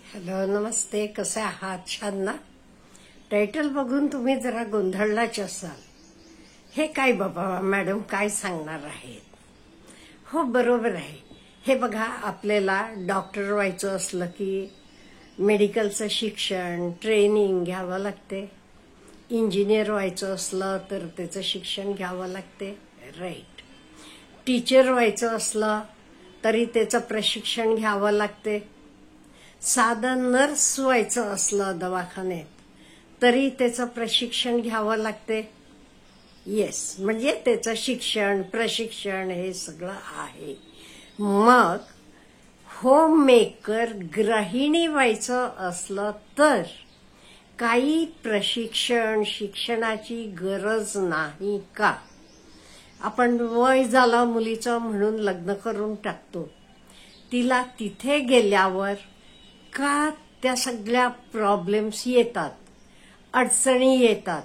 Hello, नमस्ते. कसे आहात? छान ना? टायटल बघून तुम्ही जरा गोंधळलाच असाल. हे काय बाबा, मॅडम काय सांगणार आहेत? हो, बरोबर आहे. हे बघा, आपल्याला डॉक्टर व्हायचं असलं की मेडिकलचं शिक्षण, ट्रेनिंग घ्यावं लागते. इंजिनियर व्हायचं असलं तर त्याचं शिक्षण घ्यावं लागते. राईट. टीचर व्हायचं असलं तरी त्याचं प्रशिक्षण घ्यावं लागते. साधं नर्स व्हायचं असलं दवाखान्यात तरी त्याचं प्रशिक्षण घ्यावं लागते. येस, म्हणजे त्याचं शिक्षण, प्रशिक्षण हे सगळं आहे. मग होममेकर, गृहिणी व्हायचं असलं तर काही प्रशिक्षण, शिक्षणाची गरज नाही का? आपण वय झालं मुलीचं म्हणून लग्न करून टाकतो. तिला तिथे गेल्यावर का त्या सगळ्या प्रॉब्लेम्स येतात, अडचणी येतात?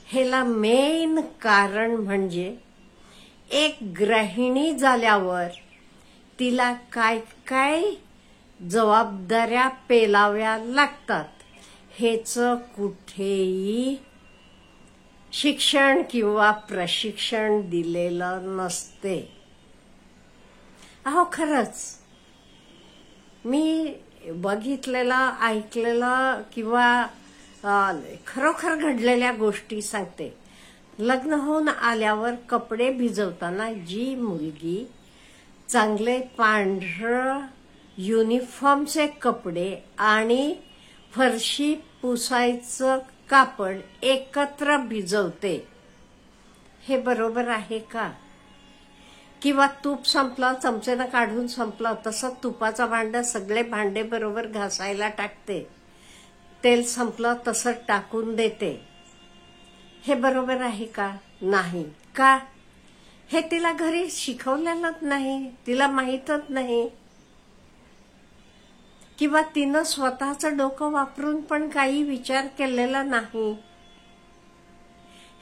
ह्याला मेन कारण म्हणजे एक गृहिणी झाल्यावर तिला काय काय जबाबदाऱ्या पेलाव्या लागतात हेच कुठेही शिक्षण किंवा प्रशिक्षण दिलेलं नसते. अहो, खरंच मी बघितलेलं, ऐकलेलं किंवा खरोखर घडलेल्या गोष्टी सांगते. लग्न होऊन आल्यावर कपडे भिजवताना जी मुलगी चांगले पांढरं युनिफॉर्मचे कपडे आणि फरशी पुसायचं कापड एकत्र भिजवते, हे बरोबर आहे का? किंवा तूप संपलं, चमचेनं काढून संपलं, तसं तुपाचं भांड सगळे भांडे बरोबर घासायला टाकते. तेल संपलं तसं टाकून देते, हे बरोबर आहे का? नाही. का? हे तिला घरी शिकवलेलंच नाही, तिला माहीतच नाही. किंवा तिनं स्वतःचं डोकं वापरून पण काही विचार केलेला नाही.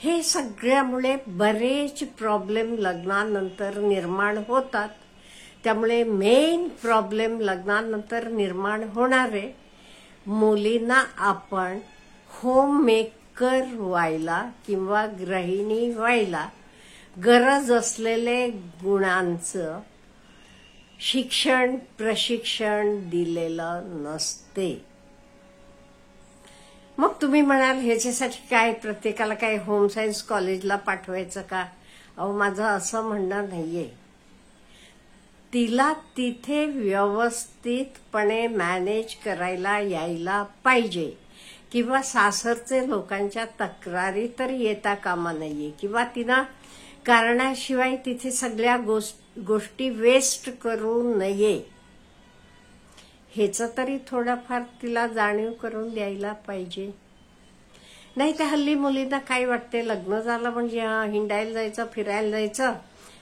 हे सगळ्यामुळे बरेच प्रॉब्लेम लग्नानंतर निर्माण होतात. त्यामुळे मेन प्रॉब्लेम लग्नानंतर निर्माण होणारे, मुलींना आपण होममेकर व्हायला किंवा गृहिणी व्हायला गरज असलेले गुणांचं शिक्षण, प्रशिक्षण दिलेलं नसते. मग तुम्ही म्हणाल, ह्याच्यासाठी काय प्रत्येकाला काय होम सायन्स कॉलेजला पाठवायचं का? अहो, माझं असं म्हणणं नाहीये. तिला तिथे व्यवस्थितपणे मॅनेज करायला यायला पाहिजे. किंवा सासरचे लोकांच्या तक्रारी तर येता कामा नाहीये. किंवा तिनं कारणाशिवाय तिथे सगळ्या गोष्टी वेस्ट करू नये, हेच तरी थोडाफार तिला जाणीव करून द्यायला पाहिजे. नाही तर हल्ली मुलींना काय वाटते, लग्न झालं म्हणजे हिंडायला जायचं, फिरायला जायचं,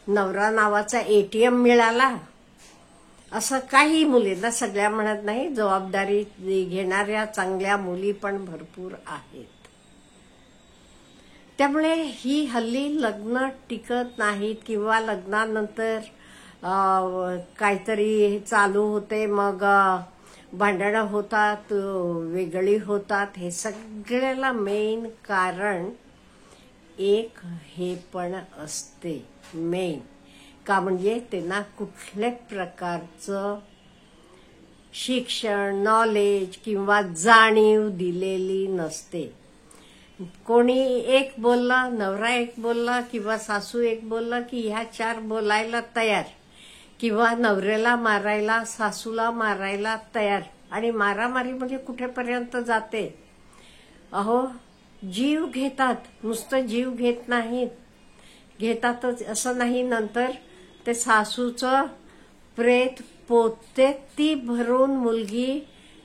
नवरा नावाचा ATM मिळाला, असं काही मुलींना, सगळ्या म्हणत नाही, जबाबदारी घेणाऱ्या चांगल्या मुली पण भरपूर आहेत. त्यामुळे ही हल्ली लग्न टिकत नाहीत किंवा लग्नानंतर काहीतरी चालू होते, मग भांडणं होतात, वेगळी होतात. हे सगळ्याला मेन कारण एक हे पण असते मेन का, म्हणजे त्यांना कुठल्या प्रकारचं शिक्षण, नॉलेज किंवा जाणीव दिलेली नसते. कोणी एक बोलला, नवरा एक बोलला किंवा सासू एक बोलला की ह्या चार बोलायला तयार, किंवा नवऱ्याला मारायला, सासूला मारायला तयार. आणि मारामारी म्हणजे कुठेपर्यंत जाते? अहो, जीव घेतात, नुसतं जीव घेत नाहीत, घेतातच असं नाही, नंतर ते सासूचं प्रेत पोते ती भरून मुलगी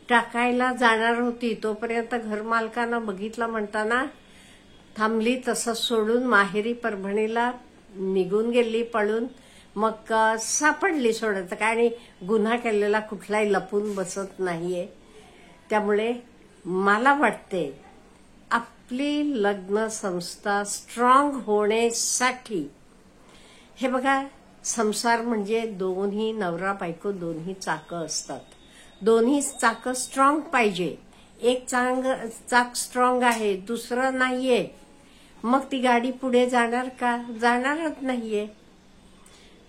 टाकायला जाणार होती, तोपर्यंत घरमालकानं बघितलं म्हणताना थांबली, तसं सोडून माहेरी परभणीला निघून गेली पळून. मग सापडली, सोडायचं काय, आणि गुन्हा केलेला कुठलाही लपून बसत नाहीये. त्यामुळे मला वाटते आपली लग्न संस्था स्ट्रॉंग होण्यासाठी, हे बघा, संसार म्हणजे दोन्ही, नवरा बायको दोन्ही चाकं असतात. दोन्ही चाक स्ट्रॉंग पाहिजे. एक चाक स्ट्रॉंग आहे, दुसरं नाहीये, मग ती गाडी पुढे जाणार का? जाणारच नाहीये.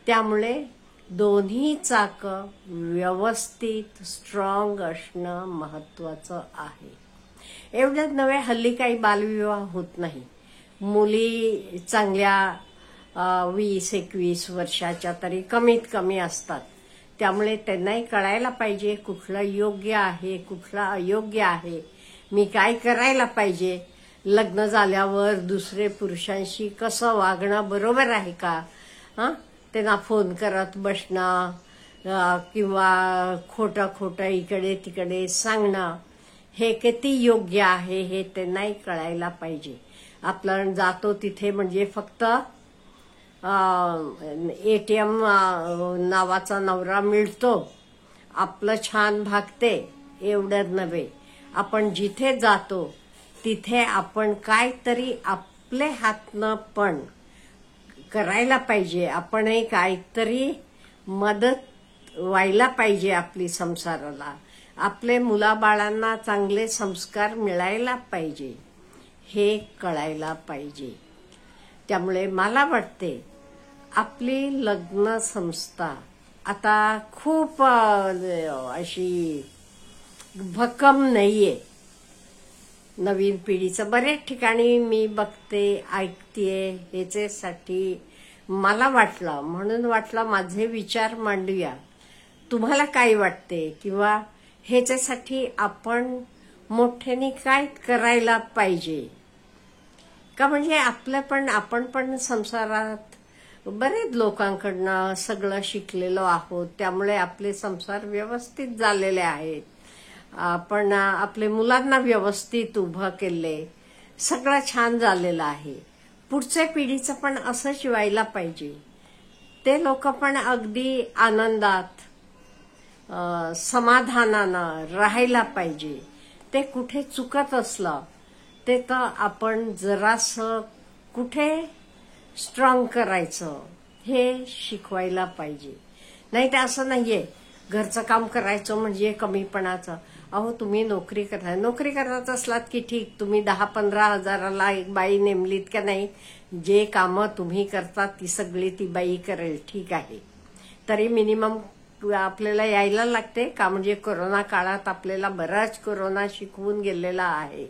त्यामुळे दोन्ही चाक व्यवस्थित स्ट्रॉंग असणं महत्वाचं आहे. एवढ्याच नव्हे, हल्ली काही बालविवाह होत नाही. मुली चांगल्या 20-21 वर्षाच्या तरी कमीत कमी असतात. त्यामुळे त्यांनाही कळायला पाहिजे कुठलं योग्य आहे, कुठलं अयोग्य आहे, मी काय करायला पाहिजे, लग्न झाल्यावर दुसरे पुरुषांशी कसं वागणं बरोबर आहे का, त्यांना फोन करत बसणं किंवा खोटं इकडे तिकडे सांगणं हे किती योग्य आहे हे त्यांनाही कळायला पाहिजे. आपण जातो तिथे म्हणजे फक्त ATM नावाचा नवरा मिळतो, आपलं छान भागते एवढंच नव्हे, आपण जिथे जातो तिथे आपण काहीतरी आपले हातनं पण करायला पाहिजे. आपणही काहीतरी मदत व्हायला पाहिजे आपली संसाराला. आपले मुलाबाळांना चांगले संस्कार मिळायला पाहिजे हे कळायला पाहिजे. त्यामुळे मला वाटते आपली लग्न संस्था आता खूप अशी भक्कम नाहीये. नवीन पिढीचं बऱ्याच ठिकाणी मी बघते, ऐकतेय. ह्याच्यासाठी मला वाटलं, म्हणून वाटलं माझे विचार मांडूया. तुम्हाला काय वाटते, किंवा ह्याच्यासाठी आपण मोठ्याने काय करायला पाहिजे का? म्हणजे आपण पण संसारात बरेच लोकांकडनं सगळं शिकलेलो आहोत. त्यामुळे आपले संसार व्यवस्थित झालेले आहेत. आपण आपले मुलांना व्यवस्थित उभं केले, सगळं छान झालेलं आहे. पुढच्या पिढीचं पण असंच व्हायला पाहिजे. ते लोक पण अगदी आनंदात समाधानानं राहायला पाहिजे. ते कुठे चुकत असलं ते तर आपण जरासं कुठे स्ट्रॉंग करायचं हे शिकवायला पाहिजे. नाही तर असं नाहीये घरचं काम करायचं म्हणजे कमीपणाचं. अहो, तुम्ही नोकरी करत असलात की ठीक, तुम्ही 10-15 हजाराला एक बाई नेमलीत का नाही, जे कामं तुम्ही करता ती सगळी ती बाई करेल, ठीक आहे. तरी मिनिमम आपल्याला यायला लागते का? म्हणजे कोरोना काळात आपल्याला बराच कोरोना शिकवून गेलेला आहे.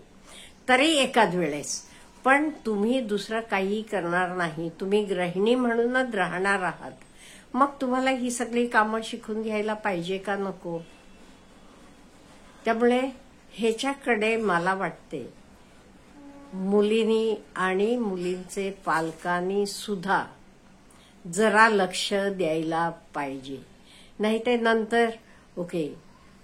तरी एखाद वेळेस पण तुम्ही दुसरं काही करणार नाही, तुम्ही गृहिणी म्हणूनच राहणार आहात. मग तुम्हाला ही सगळी कामं शिकून घ्यायला पाहिजे का नको? त्यामुळे ह्याच्याकडे मला वाटते मुलींनी आणि मुलींचे पालकांनी सुद्धा जरा लक्ष द्यायला पाहिजे. नाही ते नंतर ओके,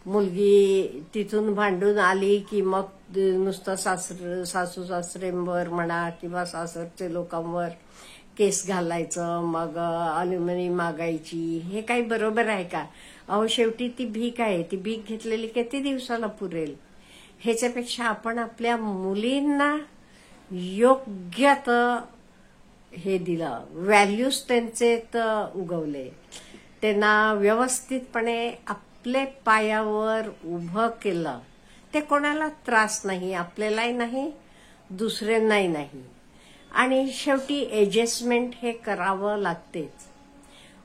मुलगी तिथून भांडून आली की मग नुसतं सासू सासरेंवर म्हणा किंवा सासरचे लोकांवर केस घालायचं, मग अल्युमिनी मागायची, हे काही बरोबर आहे का? अहो, शेवटी ती भीक आहे. ती भीक घेतलेली किती दिवसाला पुरेल? ह्याच्यापेक्षा आपण आपल्या मुलींना योग्य हे दिलं, व्हॅल्यूज त्यांचे उगवले, त्यांना व्यवस्थितपणे आपले पायावर उभं केलं, ते कोणाला त्रास नाही, आपल्यालाही नाही, दुसऱ्यांनाही नाही. आणि शेवटी ऍडजस्टमेंट हे करावं लागतेच.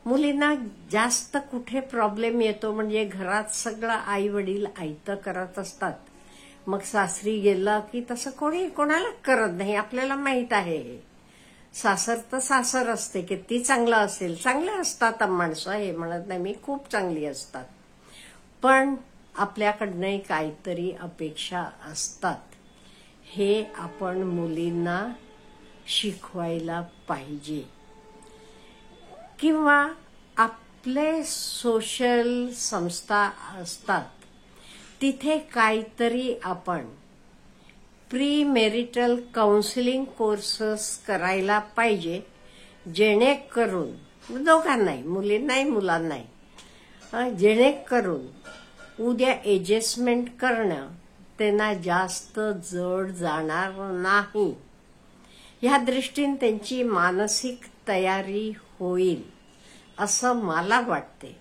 मुलींना जास्त कुठे प्रॉब्लेम येतो म्हणजे घरात सगळं आई वडील आयतं करत असतात. मग सासरी गेलं की तसं कोणाला करत नाही, आपल्याला माहित आहे. सासर तर सासर असते, किती चांगलं असेल, चांगले असतात माणसं, हे म्हणत नाही मी, खूप चांगली असतात. पण आपल्याकडनं काहीतरी अपेक्षा असतात. हे आपण मुलींना शिकवायला पाहिजे. किंवा आपले सोशल संस्था असतात तिथे काहीतरी आपण प्री मेरिटल काउन्सिलिंग कोर्सेस करायला पाहिजे, जेणेकरून दोघांनाही, मुलींनाही मुलांनाही, जेणेकरून उद्या ऍडजस्टमेंट करणं त्यांना जास्त जड जाणार नाही. ह्या दृष्टीने त्यांची मानसिक तयारी होईल असं मला वाटते.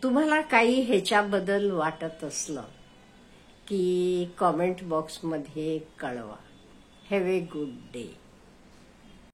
तुम्हाला काही ह्याच्याबद्दल वाटत असलं की कॉमेंट बॉक्समध्ये कळवा. Have a good day.